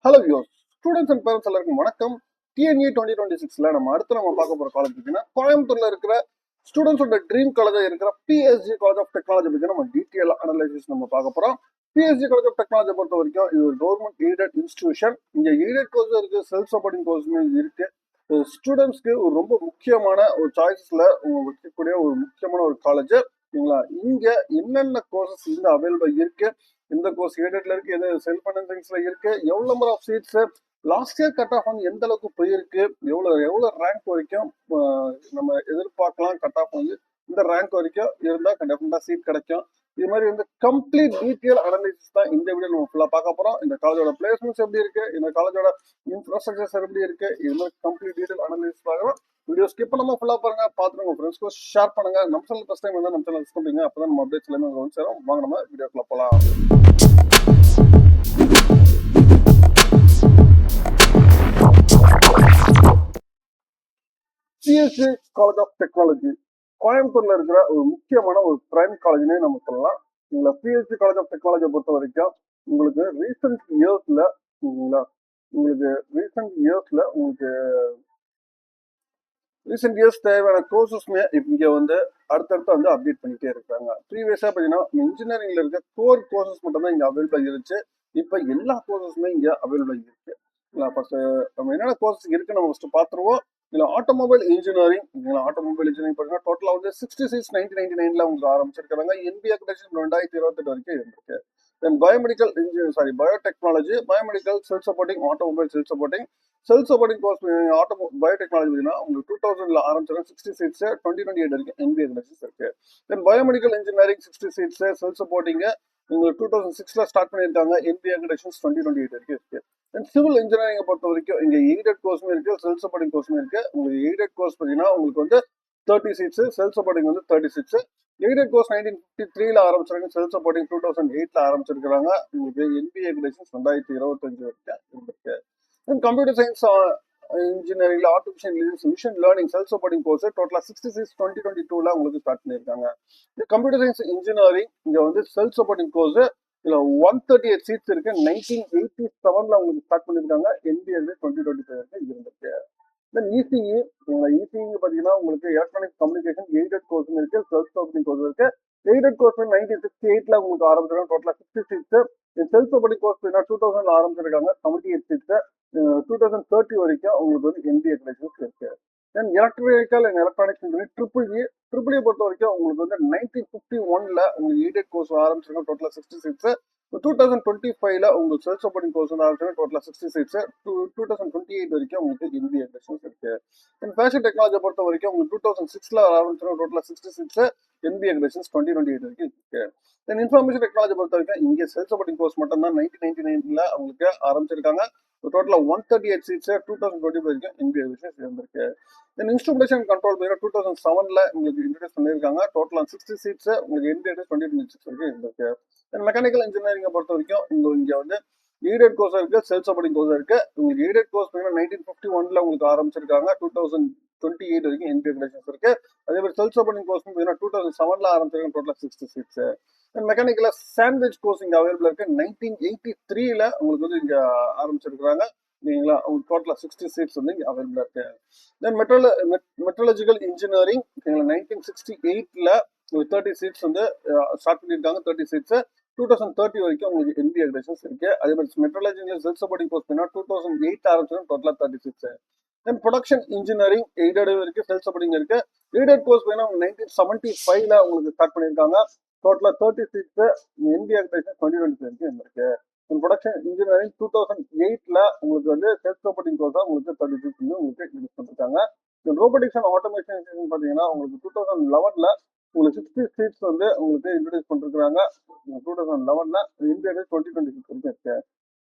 Hello views, students and parents எல்லாருக்கும் வணக்கம். DNA 2026ல நம்ம பார்க்க போற காலேஜ் பார்த்தீங்கன்னா கோயம்புத்தூர்ல இருக்கிற ஸ்டூடெண்ட்ஸோட ட்ரீம் காலேஜா இருக்கிற பிஎஸ்ஜி காலேஜ் ஆஃப் டெக்னாலஜி பத்தி நம்ம டீட்டெயில் அனலைசிஸ் நம்ம பார்க்க போறோம். பிஎஸ்ஜி காலேஜ் ஆஃப் டெக்னாலஜி பொறுத்த வரைக்கும் இது ஒரு கவர்மெண்ட் எய்டட் இன்ஸ்டிடியூஷன். இங்க எய்டட் கோர்ஸ் இருக்கு, செல்ஃப் சப்போர்ட்டிங் கோர்ஸுமே இருக்கு. ஸ்டூடெண்ட்ஸ்க்கு ஒரு ரொம்ப முக்கியமான ஒரு சாய்ஸஸ்ல வைக்கக்கூடிய ஒரு முக்கியமான ஒரு காலேஜ். இங்க என்னென்ன கோர்சஸ் இந்த அவைலபிள் இருக்கு, எந்த கோர்ஸ் எய்டட்ல இருக்கு, எது செல்ஃப் ஃபைனான்சிங்ஸ்ல இருக்கு, எவ்வளவு number of seats, last year cut off வந்து எந்த அளவுக்கு போயிருக்கு, எவ்வளவு ரேங்க் வரைக்கும் நம்ம எதிர்பார்க்கலாம், கட் ஆஃப் வந்து இந்த ரேங்க் வரைக்கும் இருந்தா டெஃபினட்டா சீட் கிடைக்கும். இது மாதிரி வந்து கம்ப்ளீட் டீட்டெயில் அனலைசிஸ் தான் இந்த வீடியோ நம்ம ஃபுல்லா பார்க்க போறோம். இந்த காலேஜோட பிளேஸ்மெண்ட்ஸ் எப்படி இருக்கு, இந்த காலேஜோட இன்ஃப்ராஸ்ட்ரக்சர்ஸ் எப்படி இருக்கு, இது மாதிரி கம்ப்ளீட் டீட்டெயில் அனலைசிஸ் பார்க்கலாம். வீடியோ ஸ்கிப் பண்ணாம ஃபுல்லா பாருங்க, பார்த்துட்டு உங்க ஃப்ரெண்ட்ஸ்க்கு ஷேர் பண்ணுங்க. நம்ம சேனல் ஃபர்ஸ்ட் டைம் வந்து நம்ம சேனல் சப்ஸ்கிரைப் பண்ணுங்க, அப்பதான் நம்ம அப்டேட்ஸ் எல்லாமே வந்து சேரும். வாங்க நம்ம வீடியோக்குள்ள போலாம். பிஎஸ்ஜி காலேஜ் ஆஃப் டெக்னாலஜி கோயம்புத்தூர்ல இருக்கிற ஒரு முக்கியமான ஒரு பிரைம் காலேஜ்னே நம்ம சொல்லலாம். பிஎஸ்ஜி காலேஜ் ஆஃப் டெக்னாலஜியை பொறுத்த வரைக்கும் உங்களுக்கு ரீசெண்ட் இயர்ஸ் தேவையான கோர்சஸ்மே இங்க வந்து அடுத்தடுத்து வந்து அப்டேட் பண்ணிட்டே இருக்காங்க. ப்ரீவியஸா பாத்தீங்கன்னா இன்ஜினியரிங்ல இருக்க கோர் கோர்சஸ் மட்டும் தான் இங்க அவைலபிள் இருந்துச்சு. இப்ப எல்லா கோர்சஸுமே இங்க அவைலபிள் இருக்கு. ஃபர்ஸ்ட் நம்ம என்னென்ன கோர்சஸ் இருக்கு நம்ம ஃபர்ஸ்ட் பாத்துருவோம். இதுல ஆட்டோமொபைல் இன்ஜினியரிங் பாத்தீங்கன்னா டோட்டலா வந்து 66 1999ல உங்களுக்கு ஆரம்பிச்சிருக்காங்க. என்பிஏ அக்ரெடிடேஷன் 2028 வரைக்கும் இருந்திருக்கு. Then biotechnology, biomedical, self supporting, automobile self supporting course biotechnology உங்களுக்கு 2000ல ஆரம்பிச்சாங்க. 60 சீட்ஸ் 2028 வரைக்கும் என்பிஏ அக்ரெடிடேஷன் இருக்கு. Then biomedical engineering 60 seats self supporting உங்களுக்கு 2006ல ஸ்டார்ட் பண்ணியிருக்காங்க. என்பிஏ அக்ரெடிடேஷன் 2028 வரைக்கும் இருக்கு. சிவில் இன்ஜினியரிங் பொறுத்த வரைக்கும் இங்க எய்டட் கோர்ஸும் இருக்கு, செல்ஃப் சப்போர்ட்டிங் கோர்ஸும் இருக்கு. உங்களுக்கு எய்டட் கோர்ஸ் பார்த்தீங்கன்னா உங்களுக்கு வந்து 30 சீட்ஸ், செல்ஃப் சப்போர்ட்டிங் வந்து 30 சீட்ஸ். எய்டட் கோர்ஸ் 1953ல ஆரம்பிச்சிருக்காங்க, செல்ஃப் சப்போர்ட்டிங் 2008ல ஆரம்பிச்சிருக்காங்க. உங்களுக்கு என்பிஏ அக்ரெடிடேஷன் 2025 வரைக்கும் இருக்கு. கம்ப்யூட்டர் சயின்ஸ் இன்ஜினியரிங்ல artificial machine learning self supporting course டோட்டலா 66 2022ல உங்களுக்கு ஸ்டார்ட் பண்ணியிருக்காங்க. கம்ப்யூட்டர் சயின்ஸ் இன்ஜினியரிங் இங்க வந்து செல்ஃப் சப்போர்ட்டிங் கோர்ஸ் இதுல 138 சீட்ஸ் இருக்கு. 1987ல உங்களுக்கு ஸ்டார்ட் பண்ணிருக்காங்க. என்பிஏ 2025 வரைக்கும் இருந்திருக்கு. தென் இசிஇ பாத்தீங்கன்னா உங்களுக்கு எலக்ட்ரானிக் கம்யூனிகேஷன் எய்டட் கோர்ஸும் இருக்கு, செல்ஃப் சப்போர்ட்டிங் கோர்ஸ் இருக்கு. எய்டட் கோர்ஸ் 1968ல உங்களுக்கு ஆரம்பிச்சிருக்காங்க, டோட்டலா 60 சீட்ஸ். செல்ஃப் சப்போர்ட்டிங் கோர்ஸ் 2000ல ஆரம்பிச்சிருக்காங்க, 78 சீட்ஸ். 2030 வரைக்கும் உங்களுக்கு வந்து என்பிஏ அக்ரெடிடேஷன் இருக்கு. தென் electrical and electronics engineering triple பொறுத்த வரைக்கும் உங்களுக்கு வந்து 1951ல உங்களுக்கு எய்டட் கோர்ஸ் ஆரம்பிச்சிருக்காங்க, டோட்டலா 60 சீட்ஸ். 2025ல உங்களுக்கு செல்ஃப் சப்போர்ட்டிங் கோர்ஸ் வந்து ஆரம்பிச்சிருக்காங்க, டோட்டலா 60 சீட்ஸ். 2028 வரைக்கும் உங்களுக்கு என்பிஏ அக்ரெடிடேஷன் இருக்கு. தென் ஃபேஷன் டெக்னாலஜி பொறுத்த வரைக்கும் உங்களுக்கு 2006ல ஆரம்பிச்சிருக்காங்க, டோட்டலா 60 சீட்ஸ். என்பிஏ அக்ரெடிடேஷன் 2028 வரைக்கும் இருக்கு. தென் இன்ஃபர்மேஷன் டெக்னாலஜி பொறுத்த வரைக்கும் இங்க செல்ஃப் சப்போர்ட்டிங் கோர்ஸ் மட்டும் தான் 1999ல உங்களுக்கு ஆரம்பிச்சிருக்காங்க. டோட்டலா 138 சீட்ஸ் 2020 வரைக்கும் என்பிஏ அக்ரெடிடேஷன் இருந்திருக்கு. தென் இன்ஸ்ட்ருமெண்டேஷன் கண்ட்ரோல் 2007ல உங்களுக்கு இன்ட்ரோடியூஸ் பண்ணியிருக்காங்க, டோட்டலா 60 சீட்ஸ் உங்களுக்கு என்பிஏ 2026 வரைக்கும் இருந்திருக்கு. தென் மெக்கானிக்கல் இன்ஜினியரிங்கை பொறுத்த வரைக்கும் இங்க வந்து எய்டட் கோர்ஸ் இருக்கு, செல்ஃப் சப்போர்ட்டிங் கோர்ஸ் இருக்கு. உங்களுக்கு எய்டட் கோர்ஸ் 1951ல உங்களுக்கு ஆரம்பிச்சிருக்காங்க, 2028 வரைக்கும் என்பிஏ அக்ரெடிடேஷன் இருக்கு. அதே மாதிரி செல்ஃப் சப்போர்ட்டிங் கோர்ஸ் 2007ல ஆரம்பிச்சிருக்காங்க, டோட்டலா 60 சீட்ஸ். மெக்கானிக்கல சாண்ட்விச் கோர்ஸ் இங்க அவைலபிள் இருக்கு. 1983ல உங்களுக்கு வந்து இங்க ஆரம்பிச்சிருக்காங்க. சரிங்களா, டோட்டலா 60 சீட்ஸ் வந்து இங்க அவைலபிளா இருக்கு. தென் மெட்ரலஜிக்கல் இன்ஜினியரிங் 1968ல 30 சீட்ஸ் வந்து ஸ்டார்ட் பண்ணியிருக்காங்க, 30 சீட்ஸ். 2030 வரைக்கும் உங்களுக்கு என்பிஏ அக்ரெடிடேஷன் இருக்கு. அதே மாதிரி மெட்ரலஜிக்கல் செல்ஃப் சப்போர்ட்டிங் கோர்ஸ் 2008 ஆரம்பிச்சிருக்காங்க, டோட்டலா 30 சீட்ஸ். தென் ப்ரொடக்ஷன் இன்ஜினியரிங் எய்டட் இருக்கு, செல்ஃப் சப்போர்ட்டிங் இருக்கு. எய்டட் கோர்ஸ் 1975ல உங்களுக்கு ஸ்டார்ட் பண்ணியிருக்காங்க, டோட்டலா 30 சீட்ஸ். என்பிஏ அக்ரெடிடேஷன் 2020 வரைக்கும் இருக்கு. ப்ரொடக்ஷன் இன்ஜினியரிங் 2008ல உங்களுக்கு வந்து செல்ஃப் சப்போர்ட்டிங் கோர்ஸா உங்களுக்கு 30 சீட்ஸ் வந்து உங்களுக்கு இன்ட்ரோடியூஸ் பண்ணிருக்காங்க. ரோபோட்டிக்ஸ் அண்ட் ஆட்டோமேஷன் பாத்தீங்கன்னா உங்களுக்கு 2011ல உங்களுக்கு 60 சீட்ஸ் வந்து உங்களுக்கு இன்ட்ரோடியூஸ் பண்ணிருக்காங்க. 2011ல இந்தியா 2026 வரைக்கும் இருக்கு.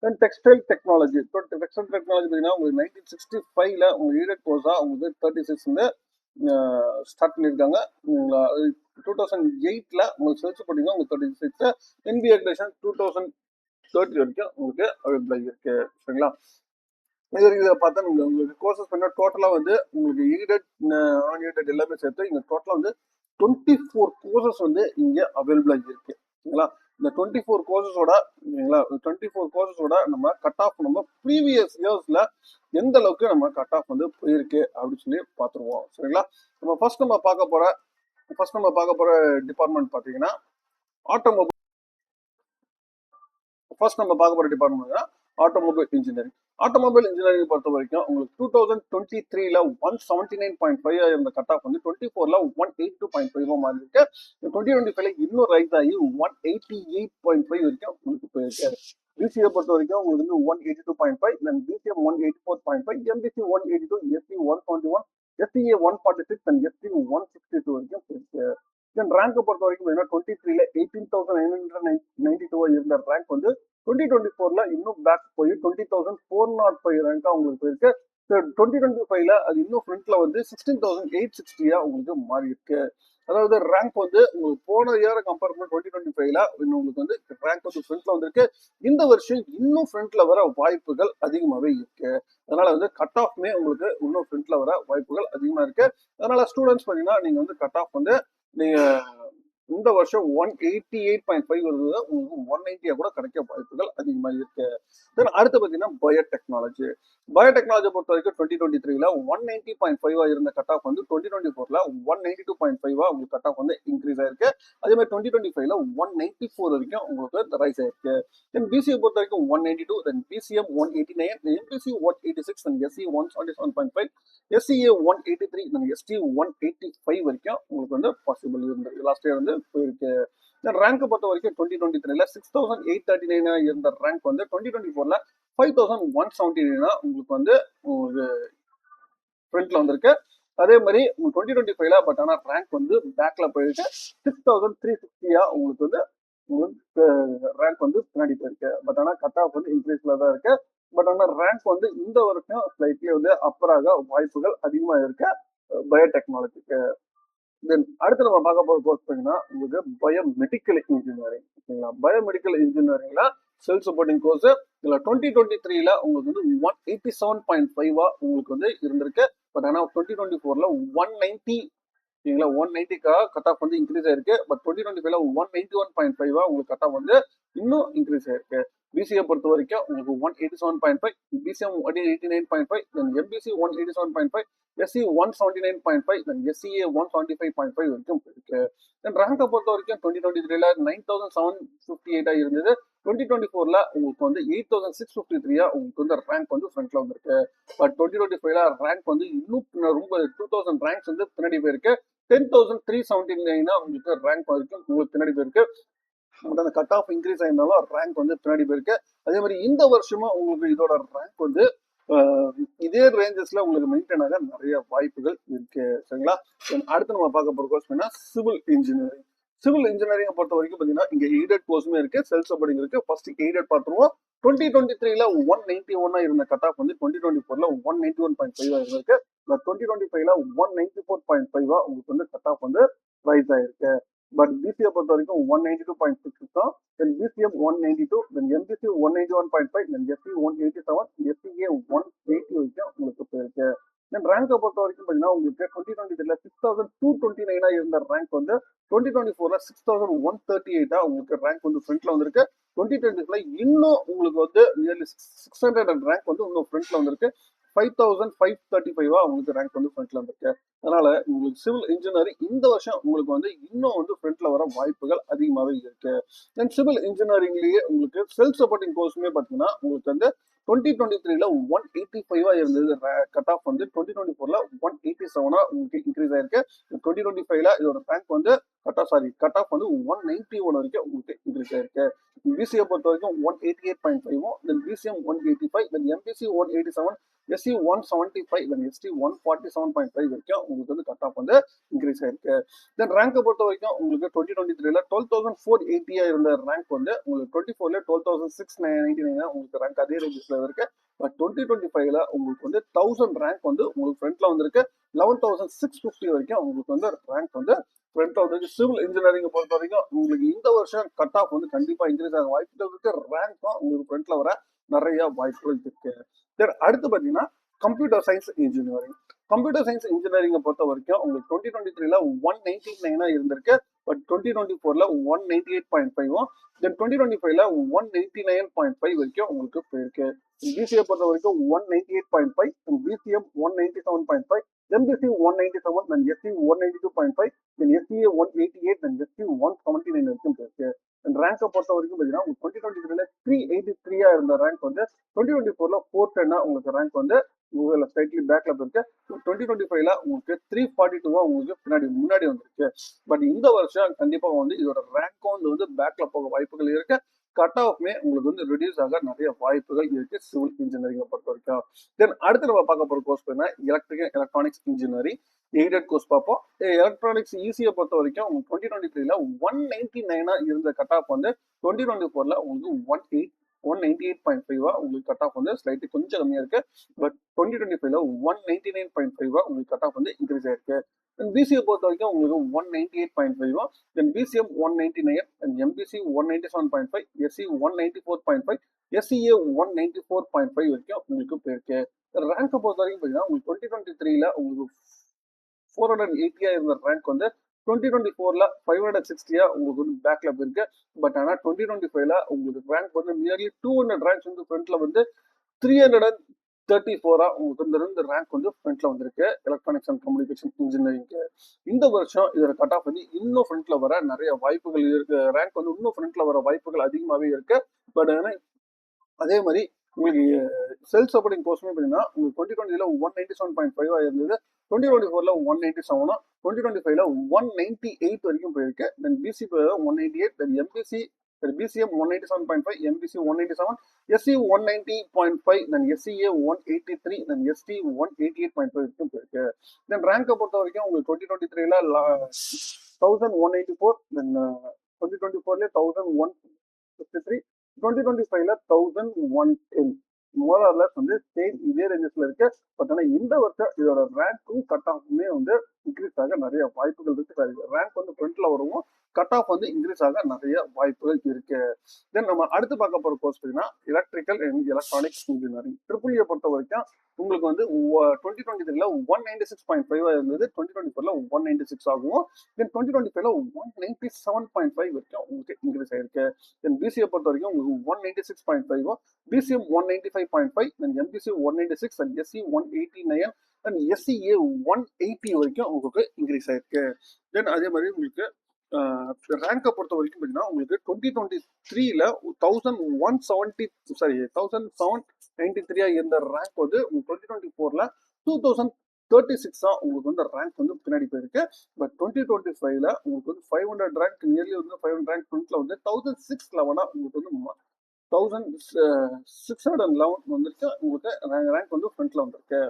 தென் டெக்ஸ்டைல் டெக்னாலஜி பாத்தீங்கன்னா உங்களுக்கு 1965ல உங்களுக்கு எய்டட் கோர்ஸா உங்களுக்கு 30 சீட்ஸ் வந்து ஸ்டார்ட் பண்ணியிருக்காங்க. 2008ல உங்களுக்கு செல்ஃப் சப்போர்ட்டிங் உங்களுக்கு 30 சீட்ஸ். என்பிஏ அக்ரெடிடேஷன் 2030 வரைக்கும் உங்களுக்கு அவைலபிள் இருக்கு. சரிங்களா, இதை பார்த்தா உங்களுக்கு கோர்சஸ் பண்ண டோட்டலா வந்து உங்களுக்கு எய்டட் நான் எய்டட் எல்லாமே சேர்த்து இங்க டோட்டலா வந்து 24 கோர்சஸ் வந்து இங்க அவைலபிளா இருக்கு. சரிங்களா, இந்த 24 கோர்சஸோட இல்லைங்களா, 24 கோர்சஸோட நம்ம கட் ஆஃப் நம்ம ப்ரீவியஸ் இயர்ஸ்ல எந்த அளவுக்கு நம்ம கட் ஆஃப் வந்து போயிருக்கு அப்படின்னு சொல்லி பார்த்துருவோம். சரிங்களா? நம்ம பார்க்க போற டிபார்ட்மெண்ட் பார்த்தீங்கன்னா ஆட்டோமொபைல். ஃபர்ஸ்ட் நம்ம பார்க்க போற department automobile engineering. Automobile engineering பொறுத்த வரைக்கும் உங்களுக்கு 2023ல 179.5 இருந்த கட் ஆஃப் வந்து 24ல 182.5 மாறி இருக்கு. 2025ல இன்னும் ரைஸ் ஆகி 188.5 வரைக்கும் உங்களுக்கு போயிருக்கு. பிசிஏ பொறுத்த வரைக்கும் உங்களுக்கு வந்து 182.5, then BCM 184.5, MBC 182, SC 121, SCA 146 and ST 162 வரைக்கும் போயிருக்கு. தென் ரேங்கை பொறுத்த வரைக்கும் 23ல 18,992 இருந்த ரேங்க் வந்து 2024ல இன்னும் பேக் போய் 20,405 ரேங்கா உங்களுக்கு போயிருக்கு. 2025ல அது இன்னும் ஃப்ரண்ட்ல வந்து 16,860 உங்களுக்கு மாறி இருக்கு. அதாவது ரேங்க் வந்து உங்களுக்கு போன இயரை கம்பேர் பண்ணி 2025ல உங்களுக்கு வந்து ரேங்க் வந்து ஃப்ரண்ட்ல வந்திருக்கு. இந்த வருஷம் இன்னும் ஃப்ரண்ட்ல வர வாய்ப்புகள் அதிகமாகவே இருக்கு. அதனால வந்து கட் ஆஃப்மே உங்களுக்கு இன்னும் ஃப்ரண்ட்ல வர வாய்ப்புகள் அதிகமா இருக்கு. அதனால ஸ்டூடெண்ட்ஸ் பார்த்தீங்கன்னா நீங்க வந்து கட் ஆஃப் வந்து நீங்க இந்த வருஷம் 188.5 வருது, உங்களுக்கு 190 கூட கிடைக்க வாய்ப்புகள் அதிகமாக இருக்கு. தென் அடுத்து பார்த்தீங்கன்னா பயோடெக்னாலஜி பொறுத்த வரைக்கும் 2023ல 190.5 இருந்த கட் ஆஃப் வந்து 2024ல 192.5 உங்களுக்கு கட் ஆஃப் வந்து இன்க்ரீஸ் ஆயிருக்கு. அதே மாதிரி 2025ல 194 வரைக்கும் உங்களுக்கு ரைஸ் ஆயிருக்கு. தென் பிசிஏ பொறுத்த வரைக்கும் 192, then BCM 189, MBC 186, then SC 177.5, SCA 183, then ST 185 வரைக்கும் உங்களுக்கு வந்து பாசிபிள் இருந்தது. லாஸ்ட் இயர் வந்து போயிருக்கு. ரேங்க் பொறுத்த வரைக்கும் 2023ல 6,839 இருந்த ரேங்க் வந்து 2024ல 5,179 உங்களுக்கு வந்து ஃப்ரண்ட்ல வந்திருக்கு. அதே மாதிரி 2025ல பட் ஆனால் ரேங்க் வந்து பேக்ல போயிருக்கு. 6,360 உங்களுக்கு வந்து உங்களுக்கு ரேங்க் வந்து பின்னாடி போயிருக்கு. பட் ஆனால் கட் ஆஃப் வந்து இன்க்ரீஸ்ல தான் இருக்கு. பட் ஆனால் ரேங்க் வந்து இந்த வருஷம் ஸ்லைட்லி வந்து அப்பராக வாய்ப்புகள் அதிகமா இருக்கு பயோடெக்னாலஜிக்கு. தென் அடுத்து நம்ம பார்க்க போற கோர்ஸ் பார்த்தீங்கன்னா உங்களுக்கு பயோமெடிக்கல் இன்ஜினியரிங். ஓகேங்களா? பயோமெடிக்கல் இன்ஜினியரிங்ல செல் சப்போர்ட்டிங் கோர்ஸ் இதுல 2023ல உங்களுக்கு வந்து 187.5 உங்களுக்கு வந்து இருந்திருக்கு. பட் ஆனால் 2024ல 190 ஓகேங்களா 190க்காக கட் ஆஃப் வந்து இன்க்ரீஸ் ஆயிருக்கு. பட் 2025ல 191.5 உங்களுக்கு கட் ஆஃப் வந்து இன்னும் இன்க்ரீஸ் ஆயிருக்கு. பிசிஏ பொறுத்த வரைக்கும் உங்களுக்கு 187.5, BCM 189.5, then MBC 187.5, SC 179.5, then SCA 175.5 வரைக்கும் இருக்கு. தென் ரேங்கை பொறுத்த வரைக்கும் 2023ல 9,758 இருந்தது. 2024ல உங்களுக்கு வந்து 8,653 உங்களுக்கு வந்து ரேங்க் வந்து ஃப்ரண்ட்ல வந்திருக்கு. பட் 2025ல ரேங்க் வந்து இன்னும் ரொம்ப 2,000 ரேங்க்ஸ் வந்து பின்னாடி போயிருக்கு. 10,379 உங்களுக்கு ரேங்க் வரைக்கும் உங்களுக்கு பின்னாடி போயிருக்கு. அந்த கட் ஆஃப் இன்க்ரீஸ் ஆயிருந்தாலும் ரேங்க் வந்து பின்னாடி போயிருக்கு. அதே மாதிரி இந்த வருஷமா உங்களுக்கு இதோட ரேங்க் வந்து இதே ரேஞ்சஸ்ல உங்களுக்கு மெயின்டைன் ஆக நிறைய வாய்ப்புகள் இருக்கு. சரிங்களா? அடுத்து நம்ம பார்க்க போற course civil engineering. Civil engineering பொறுத்த வரைக்கும் பாத்தீங்கன்னா இங்க எய்டட் கோர்ஸுமே இருக்கு, செல்ஃப் சப்போர்ட்டிங் இருக்கு. ஃபர்ஸ்ட் எய்டட் பார்த்துருவோம். 2023ல 191 இருந்த கட் ஆஃப் வந்து 2024ல 191.5 இருந்திருக்கு. 2025ல 194.5 உங்களுக்கு வந்து கட் ஆஃப் வந்து ரைஸ் ஆயிருக்கு. பட் பிசிஏ பொறுத்த வரைக்கும் 192.6 தான். Then BCM 192, then MBC 191.5, then SC 187, SCA 180 வரைக்கும் உங்களுக்கு போயிருக்கு. தென் ரேங்கை பொறுத்த வரைக்கும் பார்த்தீங்கன்னா உங்களுக்கு 2023ல 6,229 இருந்த ரேங்க் வந்து 2024ல 6,138 உங்களுக்கு ரேங்க் வந்து ஃப்ரண்ட்ல வந்திருக்கு. 2025ல இன்னும் உங்களுக்கு வந்து நியர்லி 600 ரேங்க் வந்து இன்னும் ஃப்ரண்ட்ல வந்திருக்கு. 5,535 உங்களுக்கு ரேங்க் வந்து ஃப்ரண்ட்ல வந்திருக்கு. அதனால உங்களுக்கு சிவில் இன்ஜினியரிங் இந்த வருஷம் உங்களுக்கு வந்து இன்னும் வந்து ஃப்ரண்ட்ல வர வாய்ப்புகள் அதிகமாகவே இருக்கு. தென் சிவில் இன்ஜினியரிங்லயே உங்களுக்கு செல்ஃப் சப்போர்ட்டிங் கோர்ஸுமே பார்த்தீங்கன்னா உங்களுக்கு வந்து 2023ல 185 இருந்தது கட் ஆஃப் வந்து 2024ல 187 உங்களுக்கு இன்க்ரீஸ் ஆயிருக்கு. 2025ல இதோட ரேங்க் வந்து கட் ஆஃப் வந்து 191 வரைக்கும் உங்களுக்கு இன்க்ரீஸ் ஆயிருக்கு. பிசிஏ பொறுத்த வரைக்கும் 188.5, then BCM 185, then MBC 187, SC 175, then ST 147.5 வரைக்கும் உங்களுக்கு வந்து கட் ஆஃப் வந்து இன்க்ரீஸ் ஆயிருக்கு. தென் ரேங்கை பொறுத்த வரைக்கும் உங்களுக்கு 2023ல 12,480 இருந்த ரேங்க் வந்து உங்களுக்கு 24ல 12,699 உங்களுக்கு ரேங்க் அதே ரேஞ்சஸ்ல இருக்கு. பட் 2025ல உங்களுக்கு வந்து 1000 ரேங்க் வந்து உங்களுக்கு ஃப்ரண்ட்ல வந்திருக்கு. 11,650 வரைக்கும் உங்களுக்கு வந்து ரேங்க் வந்து ஃப்ரண்ட்ல வந்து சிவில் இன்ஜினியரிங் பொறுத்த வரைக்கும் உங்களுக்கு இந்த வருஷம் கட் ஆஃப் வந்து கண்டிப்பா இன்க்ரீஸ் ஆக வாய்ப்புகள் இருக்கு. ரேங்க்கும் உங்களுக்கு ஃப்ரண்ட்ல வர நிறைய வாய்ப்புகள் இருக்கு. அடுத்து பாத்தீங்கன்னா computer science engineering. Computer science இன்ஜினியரிங்கை பொறுத்த வரைக்கும் உங்களுக்கு 2023ல 199 இருந்திருக்கு. பட் 2024ல 198.5 தென் 2025ல 189.5 வரைக்கும் உங்களுக்கு போயிருக்கு. பிசிஏ பொறுத்த வரைக்கும் 198.5, BCM 197.5, MBC 197, then SC 192.5, then SCA 188, then SC 179 வரைக்கும் போயிருக்கு. ரேங்கை பொறுத்த வரைக்கும் பார்த்தீங்கன்னா 2023ல 383 இருந்த ரேங்க் வந்து 2024ல 410 உங்களுக்கு ரேங்க் வந்து ஸ்லைட்லி பேக்ல போயிருக்கு. 2025ல உங்களுக்கு 342 உங்களுக்கு முன்னாடி வந்திருக்கு. பட் இந்த வருஷம் கண்டிப்பா வந்து இதோட ரேங்க் வந்து பேக்ல போக வாய்ப்புகள் இருக்கு. கட் ஆஃப்மே உங்களுக்கு வந்து ரிடியூஸ் ஆக நிறைய வாய்ப்புகள் இருக்கு சிவில் இன்ஜினியரிங்கை பொறுத்த வரைக்கும். தென் அடுத்து நம்ம பார்க்க போற கோர்ஸ் பார்த்தீங்கன்னா electrical electronics engineering aided course பார்ப்போம். எலக்ட்ரானிக்ஸ் ஈஸியை பொறுத்த வரைக்கும் உங்களுக்கு 2023ல 199 இருந்த கட் ஆஃப் வந்து 2024ல உங்களுக்கு 198.5 உங்களுக்கு கட் ஆஃப் வந்து ஸ்லைட்லி கொஞ்சம் கம்மியா இருக்கு. பட் 2025ல 199.5 உங்களுக்கு கட் ஆஃப் வந்து இன்க்ரீஸ் ஆயிருக்கு. பிசிஏ பொறுத்த வரைக்கும் உங்களுக்கு 198.5, then BCM 199, MBC 197.5, SC 194.5, SCA 194.5 வரைக்கும் உங்களுக்கு போயிருக்கு. ரேங்கை பொறுத்த வரைக்கும் பார்த்தீங்கன்னா உங்களுக்கு 2023ல உங்களுக்கு 480 இருந்த ரேங்க் வந்து 2024ல 560 உங்களுக்கு வந்து பேக்ல போயிருக்கு. பட் ஆனா 2025ல உங்களுக்கு ரேங்க் வந்து நியர்லி 200 ரேங்க்ஸ் வந்து ஃப்ரண்ட்ல வந்து 334 உங்களுக்கு இந்த 2 ரேங்க் வந்து ஃப்ரண்ட்ல வந்திருக்கு எலக்ட்ரானிக்ஸ் அண்ட் கம்யூனிகேஷன் இன்ஜினியரிங்க்கு. இந்த வருஷம் இதோட கட் ஆஃப் வந்து இன்னும் ஃப்ரண்ட்ல வர நிறைய வாய்ப்புகள் இருக்கு. ரேங்க் வந்து இன்னும் ஃப்ரண்ட்ல வர வாய்ப்புகள் அதிகமாகவே இருக்கு. பட் ஆனா அதே மாதிரி உங்களுக்கு செல்ஃப் சப்போர்ட்டிங் கோர்ஸுமே பார்த்தீங்கன்னா உங்களுக்கு 2020ல 197.5 இருந்தது, 2024ல 197, 2025ல 198 வரைக்கும் போயிருக்கு. Then BC 188, then MBC BCM 197.5, MBC 197, SC 190.5, then SCA 183, then ST 188.5 வரைக்கும் போயிருக்கு. தென் ரேங்கை பொறுத்த வரைக்கும் உங்களுக்கு 2023ல 1184, தென் 2024ல 1153, 2025ல 1110 மோரலஸ் வந்து சேம் இதே ரேஞ்சஸ்ல இருக்கு. பட் ஆனா இந்த வருஷம் இதோட ரேங்க்கும் கட் ஆஃப்மே வந்து இன்க்ரீஸ் ஆக நிறைய வாய்ப்புகள் இருக்கு. ரேங்க் வந்து ஃப்ரண்ட்ல வருவோம், கட் ஆஃப் வந்து இன்க்ரீஸ் ஆக நிறைய வாய்ப்புகள் இருக்கு. தென் நம்ம அடுத்து பார்க்க போற கோர்ஸ் பார்த்தீங்கன்னா electrical and electronics engineering triple பொறுத்த வரைக்கும் உங்களுக்கு வந்து 2023ல 196.5 இருந்தது, 2024ல 196 ஆகும். தென் 2025ல 197.5 வரைக்கும் உங்களுக்கு இன்க்ரீஸ் ஆயிருக்கு. தென் பிசிஏ பொறுத்த வரைக்கும் உங்களுக்கு 196.5, BCM 195.5, then MBC 196, and SC 189, and SCA 180 வரைக்கும் உங்களுக்கு இன்க்ரீஸ் ஆயிருக்கு. தென் அதே மாதிரி உங்களுக்கு ரேங்கை பொறுத்த வரைக்கும் பார்த்தீங்கன்னா உங்களுக்கு 2023ல 1793 இருந்த ரேங்க் வந்து 2024ல 2036 உங்களுக்கு வந்து ரேங்க் வந்து பின்னாடி போயிருக்கு. பட் 2025ல உங்களுக்கு வந்து 500 ரேங்க் நியர்லி வந்து 500 ரேங்க் ஃப்ரண்ட்ல வந்து 1611 உங்களுக்கு வந்து 1611 வந்துருக்கு. உங்களுக்கு ரேங்க் வந்து ஃப்ரண்ட்ல வந்திருக்கு.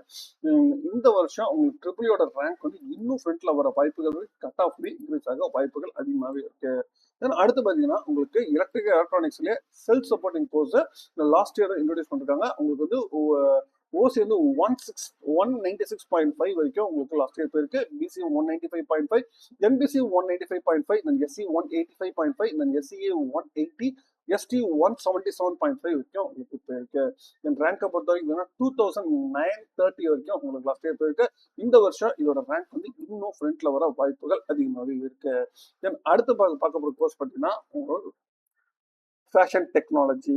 இந்த வருஷம் உங்களுக்கு ட்ரிபிளோட ரேங்க் வந்து இன்னும் ஃப்ரண்ட்ல வர வாய்ப்புகள் கட் ஆஃப் இன்க்ரீஸ் ஆக வாய்ப்புகள் அதிகமாகவே இருக்கு. தென் அடுத்து பார்த்தீங்கன்னா உங்களுக்கு எலக்ட்ரிக்கல் எலக்ட்ரானிக்ஸ்லேயே self supporting course last year introduce பண்ணிருக்காங்க. உங்களுக்கு வந்து ஓசி வந்து 196.5 வரைக்கும் உங்களுக்கு லாஸ்ட் இயர் போயிருக்கு. BC 195.5, MBC 195.5, then SC 185.5, then SCA 180, ST 177.5 வரைக்கும் உங்களுக்கு போயிருக்கு. தென் ரேங்கை பொறுத்த வரைக்கும் 2930 வரைக்கும் உங்களுக்கு லாஸ்ட் இயர் போயிருக்கு. இந்த வருஷம் இதோட ரேங்க் வந்து இன்னும் ஃப்ரண்ட்ல வர வாய்ப்புகள் அதிகமாகவே இருக்கு. தென் அடுத்து பார்க்க போற கோர்ஸ் பார்த்தீங்கன்னா ஃபேஷன் டெக்னாலஜி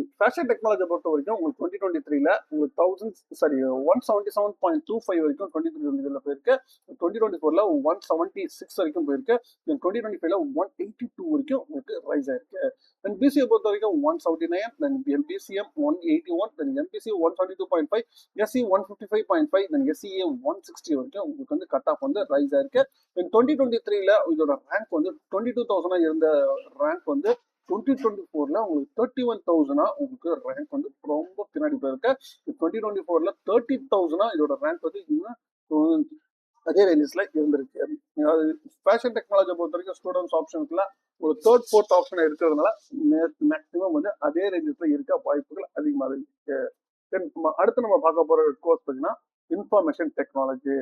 பொறுத்த வரைக்கும் உங்களுக்கு 2023ல உங்களுக்கு 177.25 வரைக்கும் 2023ல போயிருக்கு. 2024ல 176 வரைக்கும் போயிருக்கு. 2025ல 182 வரைக்கும் உங்களுக்கு ரைஸ் ஆயிருக்கு. தென் பிசிஏ பொறுத்த வரைக்கும் 179, then MBCM 181, then MBC 172.5, SC 155.5, then SCA 160 வரைக்கும் உங்களுக்கு வந்து கட் ஆஃப் வந்து ரைஸ் ஆயிருக்கு. தென் 2023ல இதோட ரேங்க் வந்து 22,000 இருந்த ரேங்க் வந்து 2024ல உங்களுக்கு 31,000 உங்களுக்கு ரேங்க் வந்து ரொம்ப பின்னாடி போயிருக்கு. 2024ல 30,000 இதோட ரேங்க் வந்து இன்னும் அதே ரேஞ்சஸ்ல இருந்திருக்கு. அதாவது ஃபேஷன் டெக்னாலஜியை பொறுத்த வரைக்கும் ஸ்டூடெண்ட்ஸ் ஆப்ஷன்ஸ்ல ஒரு தேர்ட் ஃபோர்த் ஆப்ஷன் இருக்கிறதுனால மேக்ஸிமம் வந்து அதே ரேஞ்சஸ்ல இருக்க வாய்ப்புகள் அதிகமாக இருக்கு. அடுத்து நம்ம பார்க்க போற கோர்ஸ் பார்த்தீங்கன்னா இன்ஃபர்மேஷன் டெக்னாலஜி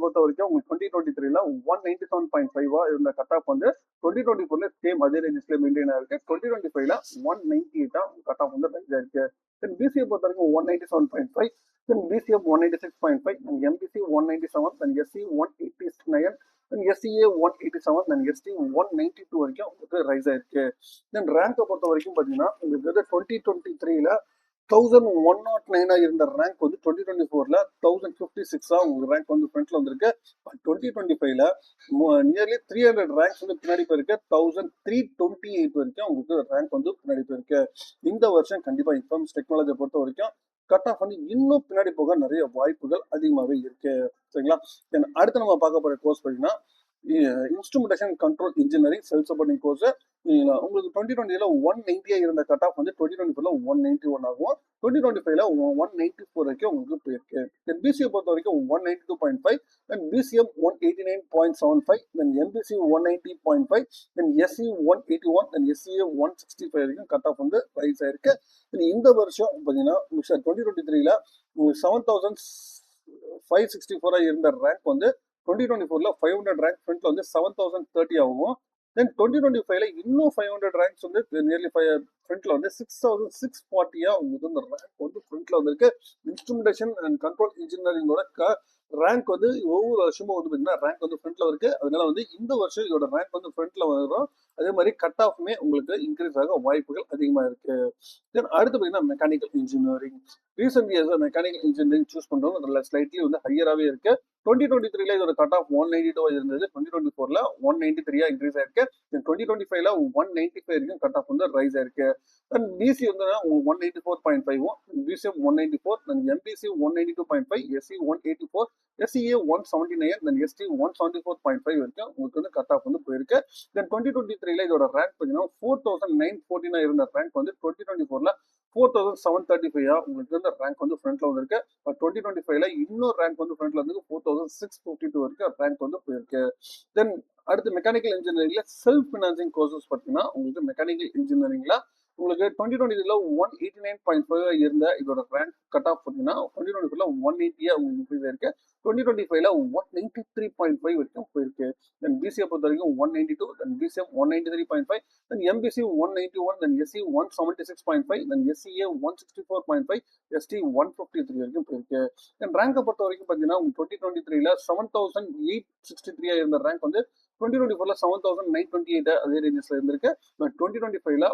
பொறுத்த வரைக்கும் உங்களுக்கு 2023ல 197.5 இருந்த கட் ஆஃப் வந்து 2024ல சேம் அதே ரேஞ்சஸ்ல மெயின்டைன் ஆயிருக்கு. 2025ல 198 கட் ஆஃப் வந்து ரைஸ் ஆயிருக்கு. தென் பிசிஏ பொறுத்த வரைக்கும் 197.5, then BCM 186.5, then MBC 197, then SC 189, then SCA 187, then ST 192 வரைக்கும் உங்களுக்கு ரைஸ் ஆயிருக்கு. தென் ரேங்கை பொறுத்த வரைக்கும் பார்த்தீங்கன்னா உங்களுக்கு வந்து 2023ல 1109 இருந்த ரேங்க் வந்து 2024ல 1056 உங்களுக்கு ரேங்க் வந்து ஃப்ரண்ட்ல வந்திருக்கு. 2025ல நியர்லி 300 ரேங்க்ஸ் வந்து பின்னாடி போயிருக்கு. 1328 வரைக்கும் உங்களுக்கு ரேங்க் வந்து பின்னாடி போயிருக்கு. இந்த வருஷம் கண்டிப்பா இன்ஃபார்மேஷன் டெக்னாலஜியை பொறுத்த வரைக்கும் கட் ஆஃப் வந்து இன்னும் பின்னாடி போக நிறைய வாய்ப்புகள் அதிகமாகவே இருக்கு. சரிங்களா? அடுத்து நம்ம பார்க்க போற கோர்ஸ் பார்த்தீங்கன்னா instrumentation control engineering self supporting course. உங்களுக்கு 2020ல 190 இருந்த கட் ஆஃப் வந்து 2024ல 191 ஆகும். 2025ல 194 வரைக்கும் உங்களுக்கு போயிருக்கு. தென் பிசிஏ பொறுத்த வரைக்கும் 192.5, then BCM 189.75, then MBC 190.5, then SC 181, then SCA 165 வரைக்கும் கட் ஆஃப் வந்து ரைஸ் ஆயிருக்கு. இந்த வருஷம் பார்த்தீங்கன்னா 2023ல 7564 இருந்த ரேங்க் வந்து 2024ல 500 ரேங்க் ஃப்ரண்ட்ல வந்து 7030 ஆகும். தென் 2025ல இன்னும் 500 ரேங்க்ஸ் வந்து நியர்லி ஃப்ரண்ட்ல வந்து 6640 உங்களுக்கு இந்த ரேங்க் வந்து ஃப்ரண்ட்ல வந்திருக்கு. இன்ஸ்ட்ருமெண்டேஷன் அண்ட் கண்ட்ரோல் இன்ஜினியரிங்கோட ரேங்க் வந்து ஒவ்வொரு வருஷமும் வந்து பார்த்தீங்கன்னா ரேங்க் வந்து ஃப்ரண்ட்ல இருக்கு. அதனால வந்து இந்த வருஷம் இதோட ரேங்க் வந்து ஃப்ரண்ட்ல வரும். அதே மாதிரி கட் ஆஃப்மே உங்களுக்கு இன்க்ரீஸ் ஆக வாய்ப்புகள் அதிகமா இருக்கு. தென் அடுத்து பார்த்தீங்கன்னா mechanical engineering. Recent years mechanical engineering choose பண்றவங்க ஸ்லைட்லி வந்து ஹையராகவே இருக்கு. 2023ல இதோட கட் ஆஃப் 192 இருந்தது. 2024ல 193 இன்க்ரீஸ் ஆயிருக்கு. 2025ல 195 வரைக்கும் கட் ஆஃப் வந்து ரைஸ் ஆயிருக்கு. தென் பிசி வந்து 184.5, BCM 194, then MBC 192.5, SC 184, SCA 179, then ST 174.5 வரைக்கும் உங்களுக்கு வந்து கட் ஆஃப் வந்து போயிருக்கு. தென் 2023ல இதோட ரேங்க் பார்த்தீங்கன்னா 4949 இருந்த ரேங்க் வந்து 2024ல 4735 உங்களுக்கு வந்து ரேங்க் வந்து ஃப்ரண்ட்ல வந்திருக்கு. 2025ல இன்னொரு ரேங்க் வந்து ஃப்ரண்ட்ல வந்து 4652 வரைக்கும் ரேங்க் வந்து போயிருக்கு. தென் அடுத்து மெக்கானிக்கல் இன்ஜினியரிங்ல செல்ஃப் ஃபினான்சிங் கோர்சஸ் பார்த்தீங்கன்னா உங்களுக்கு மெக்கானிக்கல் இன்ஜினியரிங்ல உங்களுக்கு 2020ல 189.5 இருந்த இதோட ரேங்க் கட் ஆஃப் பார்த்தீங்கன்னா 2024ல 180 உங்களுக்கு இன்க்ரீஸ் ஆயிருக்கு. 2025ல 193.5 வரைக்கும் போயிருக்கு. தென் பிசிஏ பொறுத்த வரைக்கும் 192, then BCM 193.5, then MBC 191, then SC 176.5, then SCA 164.5, ST 153 வரைக்கும் போயிருக்கு. தென் ரேங்கை பொறுத்த வரைக்கும் பார்த்தீங்கன்னா 2023ல 7863 இருந்த ரேங்க் வந்து 2024ல 7928 அதே ரேஞ்சஸ்ல இருந்திருக்கு. பட் 2025ல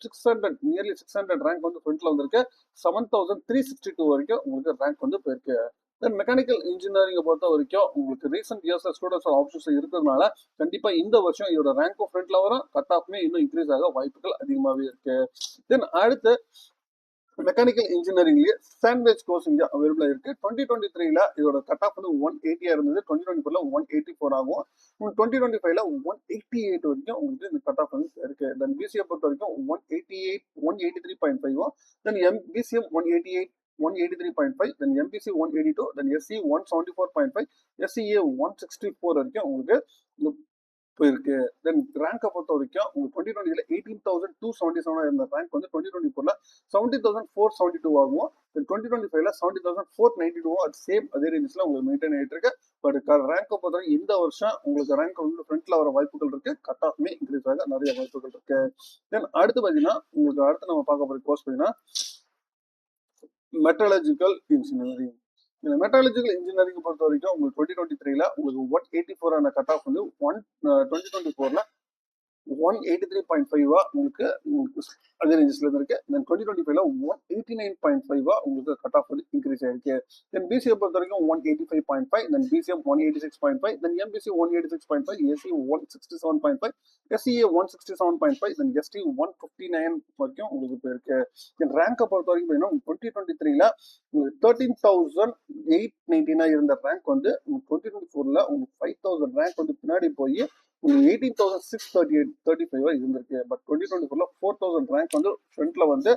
600 நியர்லி 600 ரேங்க் வந்து ஃப்ரண்ட்ல வந்திருக்கு. 7362 வரைக்கும் உங்களுக்கு ரேங்க் வந்து போயிருக்கு. தென் மெக்கானிக்கல் இன்ஜினியரிங்கை பொறுத்த வரைக்கும் உங்களுக்கு ரீசெண்ட் இயர்ஸ்ல ஸ்டூடெண்ட்ஸ் ஆப்ஷன்ஸ் இருக்கிறதுனால கண்டிப்பா இந்த வருஷம் இதோட ரேங்க்கும் ஃப்ரண்ட்ல வரும். கட் ஆஃப்மே இன்னும் இன்க்ரீஸ் ஆக வாய்ப்புகள் அதிகமாகவே இருக்கு. தென் அடுத்து மெக்கானிக்கல் இன்ஜினியரிங்லயே சாண்ட்விச் கோர்ஸ் இங்க அவைலபிளா இருக்கு. 2023ல இதோட கட் ஆஃப் வந்து 180 இருந்தது. 2024ல 184 ஆகும். 2025ல 188 வரைக்கும் உங்களுக்கு இந்த கட் ஆஃப் வந்து இருக்கு. தென் பிசிஏ பொறுத்த வரைக்கும் 188 183.5, then BCM 188 183.5, then MBC 182, then SC 174.5, SCA 164 வரைக்கும் உங்களுக்கு போயிருக்கு. தென் ரேங்கை பொறுத்த வரைக்கும் உங்களுக்கு 2020ல 18,277 இருந்த ரேங்க் வந்து 2024ல 70,472 ஆகும். தென் 2025ல 70,492 அது சேம் அதே ரேஞ்சில் உங்களுக்கு மெயின்டைன் ஆகிட்டு இருக்கு. பட் ரேங்கை பொறுத்த வரைக்கும் இந்த வருஷம் உங்களுக்கு ரேங்க் வந்து ஃப்ரண்ட்ல வர வாய்ப்புகள் இருக்கு. கட் ஆஃப்மே இன்க்ரீஸ் ஆக நிறைய வாய்ப்புகள் இருக்கு. தென் அடுத்து பார்த்தீங்கன்னா உங்களுக்கு அடுத்து நம்ம பார்க்க போகிற கோர்ஸ் பார்த்தீங்கன்னா மெட்டலர்ஜிக்கல் இன்ஜினியரிங். இந்த மெட்டாலஜிக்கல் இன்ஜினியரிங் பொறுத்த வரைக்கும் உங்களுக்கு 2023ல உங்களுக்கு 184 ஆன கட் ஆஃப் வந்து 2024ல 183.5 உங்களுக்கு அதே ரேஞ்சஸ்ல இருக்கு. தென் 2025ல 189.5 உங்களுக்கு கட் ஆஃப் வந்து இன்க்ரீஸ் ஆயிருக்கு. தென் பிசிஏ பொறுத்த வரைக்கும் 185.5, then BCM 186.5, then MBC 186.5, SC 167.5, SCA 167.5, then ST 159 வரைக்கும் உங்களுக்கு போயிருக்கு. தென் ரேங்கை பொறுத்த வரைக்கும் பார்த்தீங்கன்னா 2023ல 13,899 இருந்த ரேங்க் வந்து 2024ல உங்களுக்கு 5,000 ரேங்க் வந்து பின்னாடி போய் 18,635 இருந்திருக்கு. பட் 2024ல 4,000 ரேங்க் வந்து ஃப்ரண்ட்ல வந்து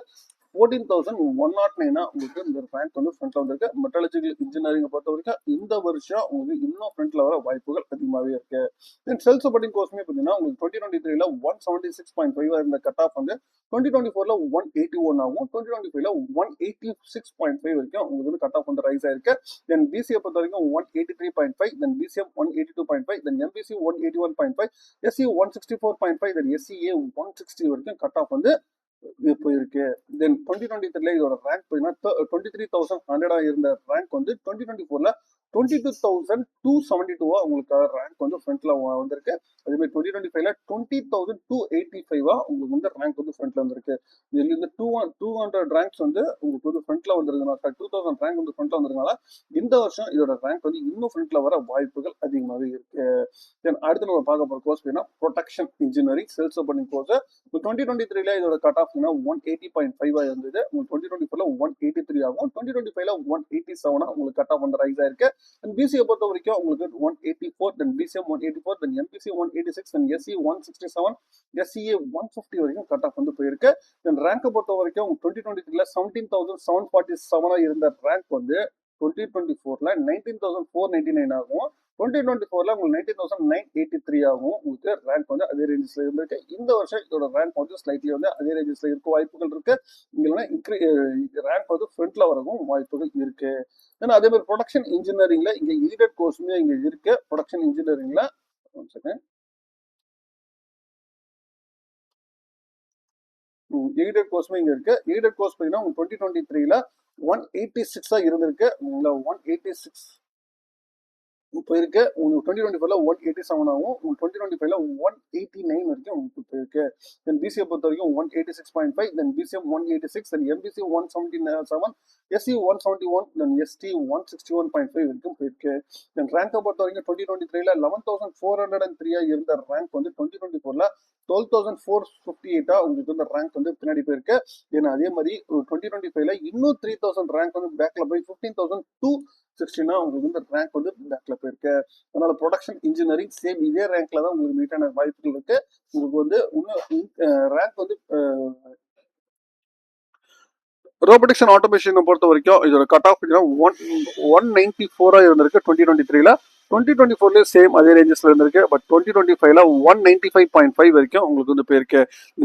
14,109 உங்களுக்கு இந்த ரேங்க் வந்து ஃப்ரண்ட்ல வந்திருக்கு. மெட்டாலஜிக்கல் இன்ஜினியரிங் பொறுத்த வரைக்கும் இந்த வருஷம் உங்களுக்கு இன்னும் ஃப்ரண்ட்ல வர வாய்ப்புகள் அதிகமாகவே இருக்கு. தென் செல்ஃப் சப்போர்ட்டிங் கோர்ஸ்மே பார்த்தீங்கன்னா உங்களுக்கு 2023ல 176.5 இருந்த கட் ஆஃப் வந்து 2024ல 181 ஆகும். 2025ல 186.5 வரைக்கும் உங்களுக்கு வந்து கட் ஆஃப் வந்து ரைஸ் ஆயிருக்கு. தென் பிசிஏ பொறுத்த வரைக்கும் 183.5, then BCM 182.5, then MBC 181.5, SC 164.5, then SCA 160 வரைக்கும் கட் ஆஃப் வந்து இப்போ இருக்கு. தென் 2023 இதோட ரேங்க் பார்த்தீங்கன்னா 23,100 இருந்த ரேங்க் வந்து 2024 22,272 உங்களுக்கு ரேங்க் வந்து ஃப்ரண்ட்ல வந்திருக்கு. அதே மாதிரி 2025 20,285 உங்களுக்கு வந்து ரேங்க் வந்து ஃப்ரண்ட்ல வந்திருக்கு. இதுல இருந்து 200 ரேங்க்ஸ் வந்து உங்களுக்கு வந்து ஃப்ரண்ட்ல வந்திருக்கனால 2000 ரேங்க் வந்து ஃப்ரண்ட்ல வந்திருக்கனால இந்த வருஷம் இதோட ரேங்க் வந்து இன்னும் ஃப்ரண்ட்ல வர வாய்ப்புகள் அதிகமாகவே இருக்கு. தென் அடுத்து நம்ம பார்க்க போற கோர்ஸ் பார்த்தீங்கன்னா production engineering sales supporting course. 2023 இதோட கட் ஆஃப் 180.5 இருந்தது. உங்களுக்கு 2024 183 ஆகும். 2025 187 உங்களுக்கு கட் ஆஃப் வந்து ரைஸ் ஆயிருக்கு. அண்ட் பிசிஏ பொறுத்த வரைக்கும் உங்களுக்கு 184, then BCM 184, then MBC 186, then SC 167, SCA 150 வரைக்கும் கட் ஆஃப் வந்து போயிருக்கு. தென் ரேங்கை பொறுத்த வரைக்கும் 2023 17,747 இருந்த ரேங்க் வந்து 2024 19,499 ஆகும். 2024 உங்களுக்கு 19,983 ஆகும். உங்களுக்கு ரேங்க் வந்து அதே ரேஞ்சஸ்ல இருந்திருக்கு. இந்த வருஷம் இதோட ரேங்க் வந்து ஸ்லைட்லி வந்து அதே ரேஞ்சஸ்ல இருக்க வாய்ப்புகள் இருக்கு. இங்க ரேங்க் வந்து ஃப்ரண்ட்ல வரவும் வாய்ப்புகள் இருக்கு. ஏன்னா அதே மாதிரி ப்ரொடக்ஷன் இன்ஜினியரிங்ல இங்க எய்டட் கோர்ஸுமே இங்க இருக்கு. ப்ரொடக்ஷன் இன்ஜினியரிங்ல எய்டட் கோர்ஸுமே இங்க இருக்கு. எய்டட் கோர்ஸ் பார்த்தீங்கன்னா உங்களுக்கு 2023 186 இருந்திருக்கு. 186 போயிருக்கு. உங்களுக்கு 2024 187 ஆகும். உங்களுக்கு 2025 189 வரைக்கும் உங்களுக்கு போயிருக்கு. தென் பிசிஏ பொறுத்த வரைக்கும் 186.5, then BCM 186, then MBC 177, SC 171, then ST 161.5 வரைக்கும் போயிருக்கு. தென் ரேங்கை பொறுத்த வரைக்கும் 2023 11,403 இருந்த ரேங்க் வந்து 2024 12,458 உங்களுக்கு வந்து ரேங்க் வந்து பின்னாடி போயிருக்கு. ஏன்னா அதே மாதிரி 2025 இன்னும் 3,000 ரேங்க் வந்து பேக்ல போய் 15,260 உங்களுக்கு வந்து ரேங்க் வந்து பேக்ல போயிருக்கு. அதனால ப்ரொடக்ஷன் இன்ஜினியரிங் சேம் இதே ரேங்க்ல தான் உங்களுக்கு மீட்டான வாய்ப்புகள் இருக்கு. உங்களுக்கு வந்து இன்னும் ரேங்க் வந்து ரோபோட்டிக்ஸ் அண்ட் ஆட்டோமேஷன் பொறுத்த வரைக்கும் இதோட கட் ஆஃப் 194 இருந்திருக்கு 2023. 2024 சேம் அதே ரேஞ்சஸ்ல இருந்திருக்கு. பட் 2025 195.5 வரைக்கும் உங்களுக்கு வந்து போயிருக்கு.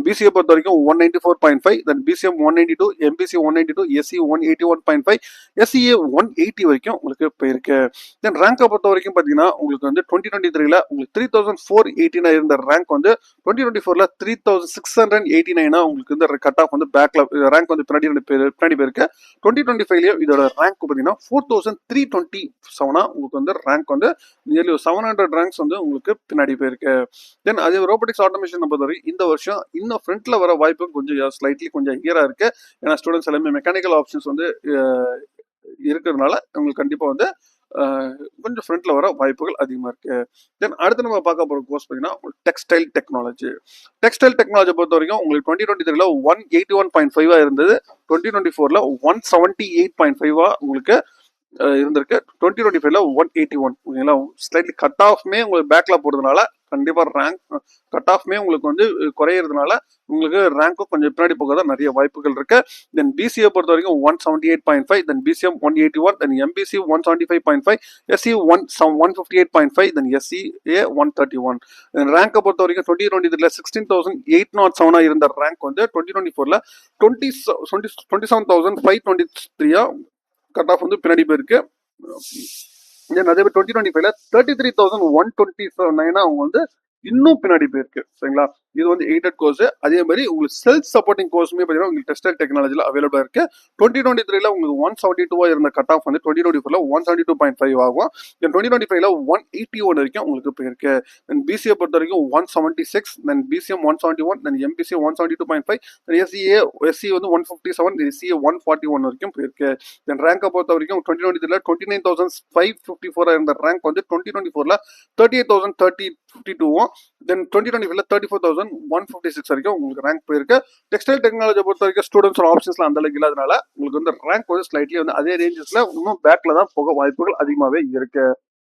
பிசிஏ பொறுத்த வரைக்கும் 194.5, then BCM 192, MBC 192, SC 181.5, SCA 180 வரைக்கும் உங்களுக்கு போயிருக்கு. தென் ரேங்கை பொறுத்த வரைக்கும் பார்த்தீங்கன்னா உங்களுக்கு வந்து 2023 உங்களுக்கு 3,489 இருந்த ரேங்க் வந்து 2024 3,689 உங்களுக்கு வந்து கட் ஆஃப் வந்து பேக்ல ரேங்க் வந்து பின்னாடி போயிருக்கு. 2025 இதோட ரேங்க் பார்த்தீங்கன்னா 4,327 உங்களுக்கு வந்து ரேங்க் வந்து நியர்லி 700 ரேங்க்ஸ் வந்து உங்களுக்கு பின்னாடி போயிருக்கு. தென் அதே ரோபோட்டிக்ஸ் ஆட்டோமேஷன் பொறுத்தவரை இந்த வருஷம் இன்னும் ஃப்ரண்ட்ல வர வாய்ப்பு கொஞ்சம் ஸ்லைட்லி கொஞ்சம் ஹியரா இருக்கு. ஏன்னா ஸ்டூடெண்ட்ஸ் எல்லாமே மெக்கானிக்கல் ஆப்ஷன்ஸ் வந்து இருக்கிறதுனால உங்களுக்கு கண்டிப்பா வந்து கொஞ்சம் ஃப்ரண்ட்ல வர வாய்ப்புகள் அதிகமா இருக்கு. தென் அடுத்து நம்ம பார்க்க போற கோர்ஸ் பார்த்தீங்கன்னா டெக்ஸ்டைல் டெக்னாலஜி. டெக்ஸ்டைல் டெக்னாலஜி பொறுத்த வரைக்கும் உங்களுக்கு 2023 181.5 இருந்தது. 2024 178.5 உங்களுக்கு இருந்திருக்கு. 2025 181 ஸ்லைட்லி கட் ஆஃப்மே உங்களுக்கு பேக்ல போறதுனால கண்டிப்பா ரேங்க் கட் ஆஃப்மே உங்களுக்கு வந்து குறையிறதுனால உங்களுக்கு ரேங்க்கும் கொஞ்சம் பின்னாடி போக தான் நிறைய வாய்ப்புகள் இருக்கு. தென் பிசிஏ பொறுத்த வரைக்கும் 178.5, then BCM 181, then MBC 175.5, SC 158.5, then SCA 131. ரேங்கை பொறுத்த வரைக்கும் 2023 16,807 இருந்த ரேங்க் வந்து 2024 27,523 கட் ஆஃப் வந்து பின்னாடி போயிருக்கு. அதே மாதிரி 2025 33,127 அவங்க வந்து இன்னும் பின்னாடி போயிருக்கு. சரிங்களா, இது வந்து எய்டட் கோர்ஸ். அதே மாதிரி உங்களுக்கு செல்ஃப் சப்போர்ட்டிங் கோர்ஸுமே பார்த்தீங்கன்னா உங்களுக்கு டெக்ஸ்டைல் டெக்னாலஜியில் அவைலபிளா இருக்கு. 2023 உங்களுக்கு 172 இருந்த கட் ஆஃப் வந்து 2024 172.5 ஆகும். 2025 181 வரைக்கும் உங்களுக்கு போயிருக்கு. தென் பிசிஏ பொறுத்த வரைக்கும் 176, then BCM 171, then MBC 172.5, then SC வந்து 157, எஸ்சிஏ 141 வரைக்கும் போயிருக்கு. தென் ரேங்கை பொறுத்த வரைக்கும் 2023 29,554 இருந்த ரேங்க் வந்து 2024 38,052, தென் 2025 34,156 வரைக்கும் உங்களுக்கு ரேங்க் போயிருக்கு. டெக்ஸ்டைல் டெக்னாலஜி பொறுத்த வரைக்கும் ஸ்டூடெண்ட்ஸ் ஆப்ஷன்ஸ்லாம் அந்த அளவுக்கு இல்லாதனால உங்களுக்கு வந்து ரேங்க் வந்து ஸ்லைட்லி வந்து அதே ரேஞ்சஸ்ல இன்னும் பேக்ல தான் போக வாய்ப்புகள் அதிகமாகவே இருக்கு.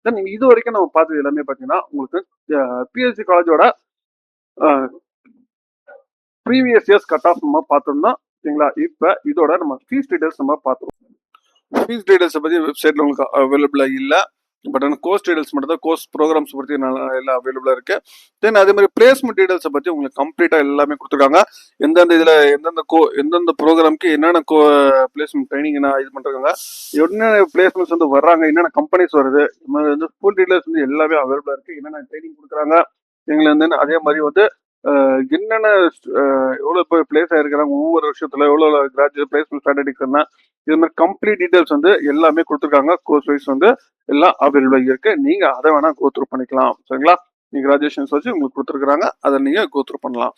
தென் இது வரைக்கும் நம்ம பார்த்தது எல்லாமே பார்த்தீங்கன்னா உங்களுக்கு பிஎஸ்சி காலேஜோட ப்ரீவியஸ் இயர்ஸ் கட் ஆஃப் நம்ம பார்த்தோம்னா சரிங்களா. இப்போ இதோட நம்ம ஃபீஸ் டீடைல்ஸ் நம்ம பார்த்தோம். ஃபீஸ் டீடைல்ஸை பற்றி வெப்சைட்ல உங்களுக்கு அவைலபிளா இல்லை. பட் ஆனால் கோர்ஸ் டீடைல்ஸ் மட்டும் தான், கோர்ஸ் ப்ரோக்ராம்ஸ் பற்றி எல்லாம் அவைலபிளா இருக்கு. தென் அதே மாதிரி பிளேஸ்மெண்ட் டீடைல்ஸை பற்றி உங்களுக்கு கம்ப்ளீட்டா எல்லாமே கொடுத்துருக்காங்க. எந்தெந்த இதுல எந்தெந்த ப்ரோக்ராம்க்கு என்னென்ன பிளேஸ்மெண்ட் ட்ரைனிங் என்ன இது பண்றாங்க, என்னென்ன பிளேஸ்மெண்ட்ஸ் வந்து வர்றாங்க, என்னென்ன கம்பெனிஸ் வருது, இந்த ஸ்கூல் டீடைல்ஸ் வந்து எல்லாமே அவைலபிளா இருக்கு. என்னென்ன ட்ரைனிங் கொடுக்குறாங்க எங்களை வந்து அதே மாதிரி வந்து என்னென்ன எவ்வளோ பேர் பிளேஸ் ஆயிருக்கிறாங்க ஒவ்வொரு வருஷத்துல எவ்வளோ கிராஜுவேட் பிளேஸ்மெண்ட் ஸ்ட்ராட்டஜிக்ஸ்னா இது மாதிரி கம்ப்ளீட் டீடைல்ஸ் வந்து எல்லாமே கொடுத்துருக்காங்க. கோர்ஸ் வைஸ் வந்து எல்லாம் அவைலபிளாக இருக்கு. நீங்க அதை வேணா கோத்ரூ பண்ணிக்கலாம். சரிங்களா? நீங்க கிராஜுவேஷன்ஸ் வச்சு உங்களுக்கு கொடுத்துருக்காங்க, அதை நீங்க கோத்ரூ பண்ணலாம்.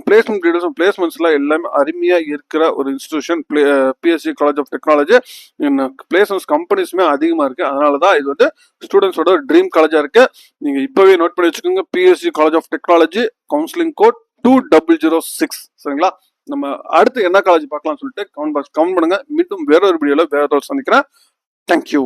பிளேஸ்மெண்ட் டீடைல்ஸ் பிளேஸ்மெண்ட்ஸ்லாம் எல்லாமே அருமையா இருக்கிற ஒரு institution PSG college of technology. Placements கம்பெனிஸுமே அதிகமா இருக்கு. அதனாலதான் இது வந்து ஸ்டூடெண்ட்ஸோட ட்ரீம் காலேஜா இருக்கு. நீங்க இப்பவே நோட் பண்ணி வச்சுக்கோங்க. PSG college of technology, counselling code 2006. சரிங்களா? நம்ம அடுத்து என்ன காலேஜ் பார்க்கலாம்னு சொல்லிட்டு கமெண்ட் பாக்ஸ் கமெண்ட் பண்ணுங்க. மீண்டும் வேற ஒரு வீடியோல வேற ஒரு சந்திக்கிறேன். தேங்க்யூ.